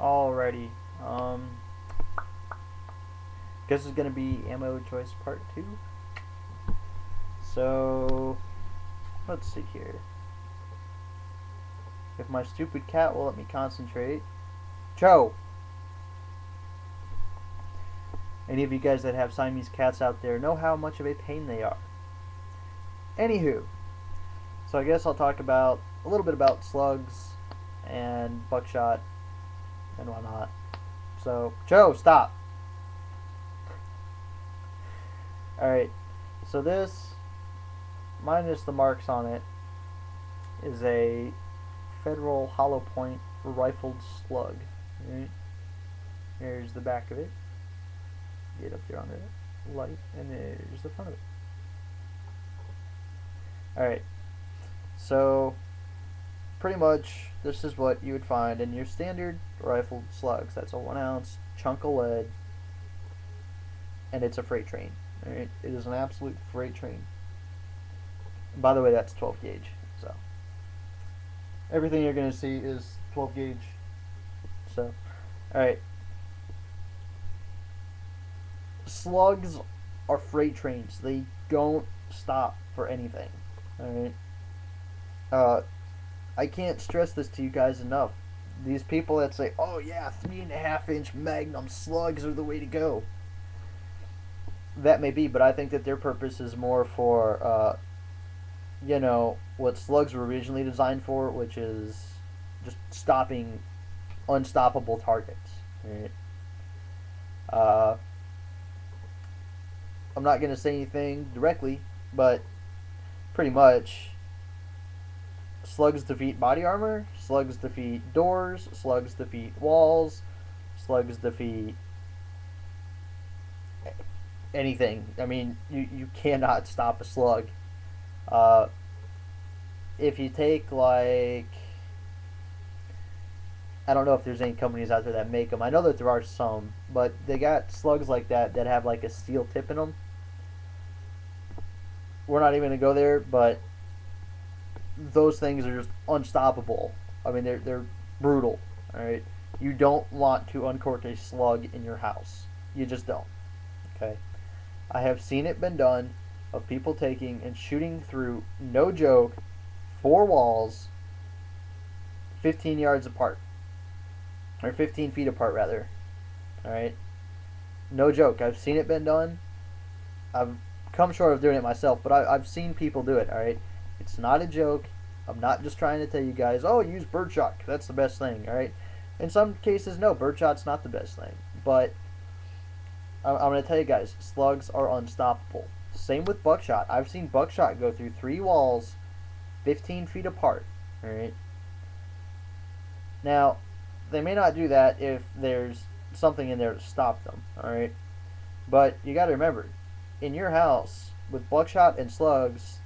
Alrighty. Guess it's gonna be ammo choice part 2. So let's see here. If my stupid cat will let me concentrate. Joe! Any of you guys that have Siamese cats out there know how much of a pain they are. Anywho, so I guess I'll talk about a little bit about slugs and buckshot and whatnot. So, Joe, stop! Alright, so this, minus the marks on it, is a Federal hollow point rifled slug. Right? Here's the back of it. Get up there on the light, and there's the front of it. Alright, so pretty much this is what you would find in your standard rifled slugs. That's a 1 ounce chunk of lead, and it's a freight train. Alright, it is an absolute freight train. And by the way, that's 12 gauge. So everything you're gonna see is 12 gauge. So, alright. Slugs are freight trains. They don't stop for anything. Alright. I can't stress this to you guys enough. These people that say, oh yeah, 3.5-inch Magnum slugs are the way to go. That may be, but I think that their purpose is more for, you know, what slugs were originally designed for, which is just stopping unstoppable targets. Right? I'm not going to say anything directly, but pretty much slugs defeat body armor, slugs defeat doors, slugs defeat walls, slugs defeat anything. I mean, you cannot stop a slug. If you take, like, I don't know if there's any companies out there that make them. I know that there are some, but they got slugs like that that have like a steel tip in them. We're not even gonna go there, but those things are just unstoppable. I mean, they're brutal. All right, you don't want to uncork a slug in your house. You just don't. Okay, I have seen it been done of people taking and shooting through, no joke, 4 walls 15 yards apart. Or 15 feet apart, rather. Alright? No joke. I've seen it been done. I've come short of doing it myself, but I've seen people do it, alright? It's not a joke. I'm not just trying to tell you guys, oh, use birdshot. That's the best thing, alright? In some cases, no, birdshot's not the best thing. But I'm going to tell you guys, slugs are unstoppable. Same with buckshot. I've seen buckshot go through 3 walls 15 feet apart, alright? Now, they may not do that if there's something in there to stop them, alright? But you gotta remember, in your house, with buckshot and slugs,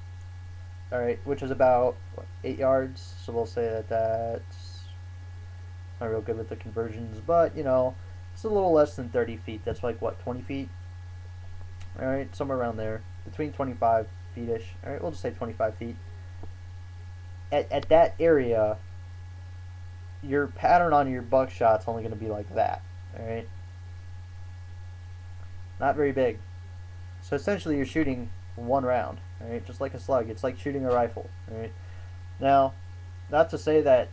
alright, which is about, what, 8 yards, so we'll say that that's not real good with the conversions, but, you know, it's a little less than 30 feet. That's like, what, 20 feet? Alright, somewhere around there. Between 25 feet-ish. Alright, we'll just say 25 feet. At that area, your pattern on your buckshot's only going to be like that. Alright? Not very big. So essentially you're shooting 1 round. Alright? Just like a slug. It's like shooting a rifle. Alright? Now, not to say that,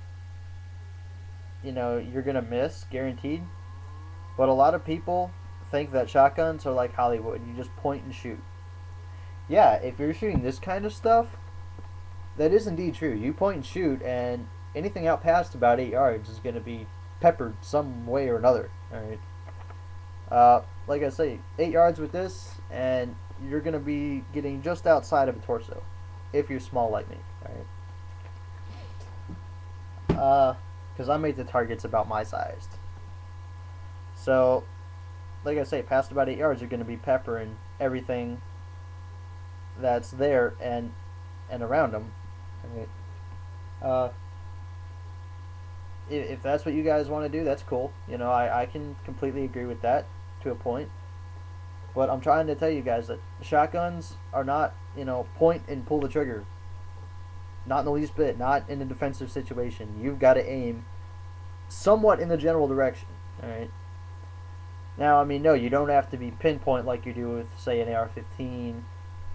you know, you're going to miss, guaranteed. But a lot of people think that shotguns are like Hollywood. You just point and shoot. Yeah, if you're shooting this kind of stuff, that is indeed true. You point and shoot, and anything out past about 8 yards is going to be peppered some way or another. Alright. Like I say, 8 yards with this, and you're going to be getting just outside of a torso. If you're small like me. Alright. Because I made the targets about my size. So, like I say, past about 8 yards, you're going to be peppering everything that's there and around them. Alright. If that's what you guys want to do, that's cool. You know, I can completely agree with that to a point. But I'm trying to tell you guys that shotguns are not, you know, point and pull the trigger. Not in the least bit. Not in a defensive situation. You've got to aim somewhat in the general direction. All right. Now, I mean, no, you don't have to be pinpoint like you do with, say, an AR-15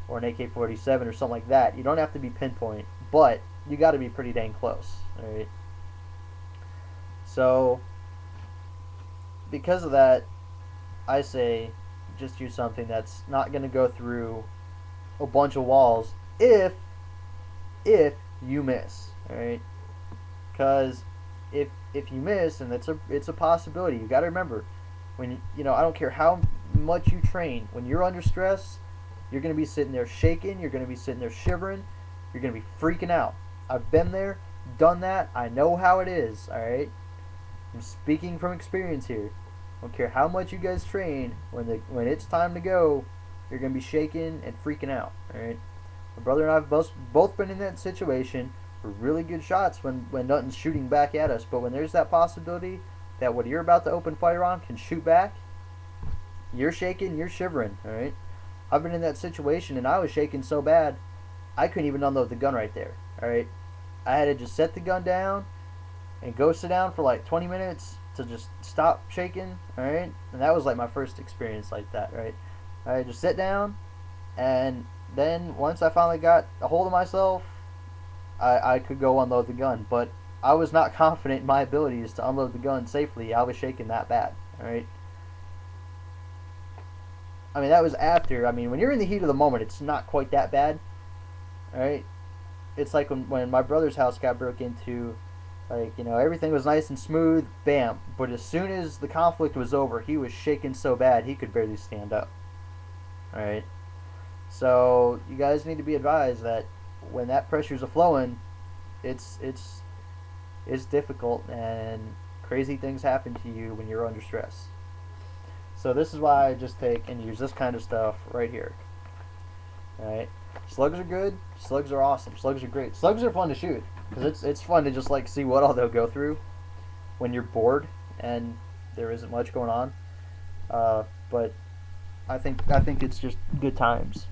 or an AK-47 or something like that. You don't have to be pinpoint, but you got to be pretty dang close. All right. So, because of that, I say just use something that's not going to go through a bunch of walls if you miss. All right. Because if you miss, and it's a possibility, you got to remember when I don't care how much you train, when you're under stress, you're going to be sitting there shaking, you're going to be sitting there shivering, you're going to be freaking out. I've been there, done that. I know how it is. All right. I'm speaking from experience here. I don't care how much you guys train, when it's time to go, you're going to be shaking and freaking out. All right. My brother and I have both been in that situation. We're really good shots when nothing's shooting back at us, but when there's that possibility that what you're about to open fire on can shoot back, you're shaking, you're shivering. All right. I've been in that situation, and I was shaking so bad, I couldn't even unload the gun right there. All right. I had to just set the gun down and go sit down for like 20 minutes to just stop shaking. All right. And that was like my first experience like that. Right. I just sit down, and then once I finally got a hold of myself, I could go unload the gun. But I was not confident in my abilities to unload the gun safely. I was shaking that bad. All right. I mean, that was after. I mean, when you're in the heat of the moment, it's not quite that bad. All right. It's like when my brother's house got broke into. Like, everything was nice and smooth, bam. But as soon as the conflict was over, he was shaking so bad he could barely stand up. All right. So you guys need to be advised that when that pressure's a flowing, it's difficult, and crazy things happen to you when you're under stress. So this is why I just take and use this kind of stuff right here. All right. Slugs are good. Slugs are awesome. Slugs are great. Slugs are fun to shoot because it's fun to just like see what all they'll go through when you're bored and there isn't much going on. But I think it's just good times.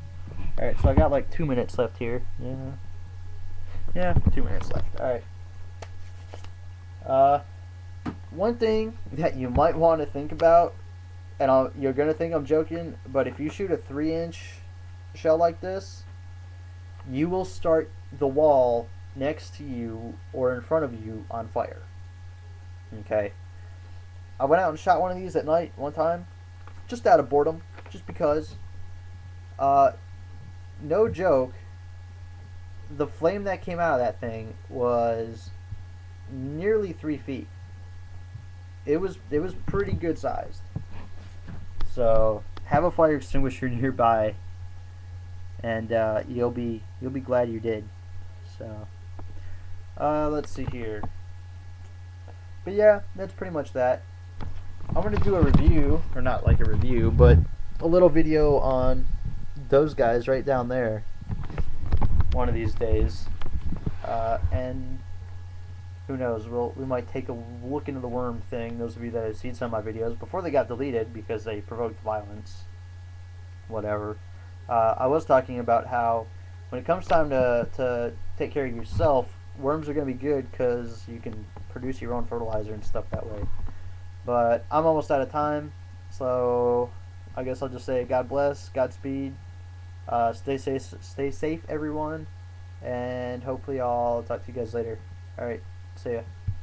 All right, so I got like 2 minutes left here. Yeah, 2 minutes left. All right. One thing that you might want to think about, and you're gonna think I'm joking, but if you shoot a 3-inch shell like this, you will start the wall next to you or in front of you on fire. Okay. I went out and shot one of these at night one time, just out of boredom, just because. No joke, the flame that came out of that thing was nearly 3 feet. It was pretty good sized. So have a fire extinguisher nearby, and you'll be glad you did. So let's see here. But yeah, that's pretty much that. I'm gonna do a review, or not like a review, but a little video on those guys right down there one of these days, and who knows, we might take a look into the worm thing. Those of you that have seen some of my videos before they got deleted because they provoked violence, whatever. I was talking about how when it comes time to take care of yourself, worms are going to be good because you can produce your own fertilizer and stuff that way. But I'm almost out of time, so I guess I'll just say God bless, Godspeed, stay safe everyone, and hopefully I'll talk to you guys later. Alright, see ya.